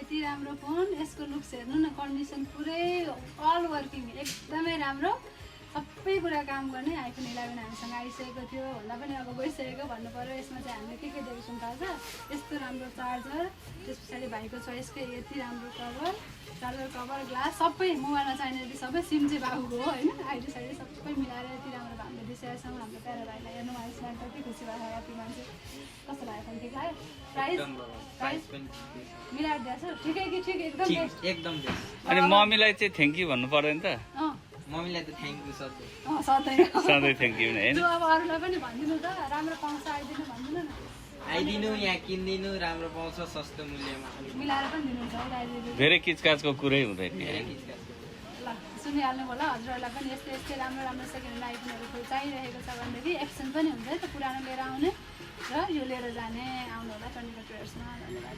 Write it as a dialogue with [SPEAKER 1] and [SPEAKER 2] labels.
[SPEAKER 1] यति राम्रो फोन यसको लुक्स हेर्नु न कन्डिसन पुरै अल वर्किङ एकदमै राम्रो सबै कुरा काम गर्ने आइफोन 11 हामीसँग आइसकेको थियो भन्दा पनि अब गइसकेको भन्नु पर्यो यसमा चाहिँ हामीले के दिएको छौँ थाहा छ यस्तो राम्रो चार्जर त्यस पछाडि भाइको चोइसकै यति राम्रो कभर चार्जर कभर ग्लास सबै मोबाइलमा चाहिने सबै सिम चाहिँ बाबुको हो होइन आइडी साइडी सबै मिलाएर यति राम्रो हामीले दिइसकेका छौँ हाम्रो प्यारो भाइलाई हेर्नु आइसकेर कति खुसी भएको कति मान्छे कस्तो लाग्यो फोन ठिक लाग्यो प्राइस मिलाएर दिएको छ ठिकै कि ठिक एकदम
[SPEAKER 2] एकदम
[SPEAKER 3] अनि मम्मीलाई चाहिँ थ्याङ्क यू भन्नु पर्दैन त
[SPEAKER 2] मम्मीलाई त थ्याङ्क यू सधैँ
[SPEAKER 3] सधैँ थ्याङ्क यू होइन
[SPEAKER 1] अब अरूलाई पनि भनिदिनु त राम्रो पाउँछ आइदिनु भनिदिनु न
[SPEAKER 2] आइदिनु यहाँ किनिदिनु राम्रो पाउँछ सस्तो मूल्यमा
[SPEAKER 1] मिलाएर पनि दिनुहुन्छ है आइदिनु
[SPEAKER 3] धेरै किचकाचको कुरै हुँदैन
[SPEAKER 1] ल सुनिहाल्नु होला हजुरहरूलाई पनि यस्तै यस्तै राम्रो राम्रो सेकेन्ड ह्यान्ड आइफोनहरू चाहिरहेको छ भनेदेखि एक्सचेन्ज पनि हुन्छ है त पुरानो लिएर आउने र यो लिएर जाने आउनु होला 24 ट्रेडर्समा धन्यवाद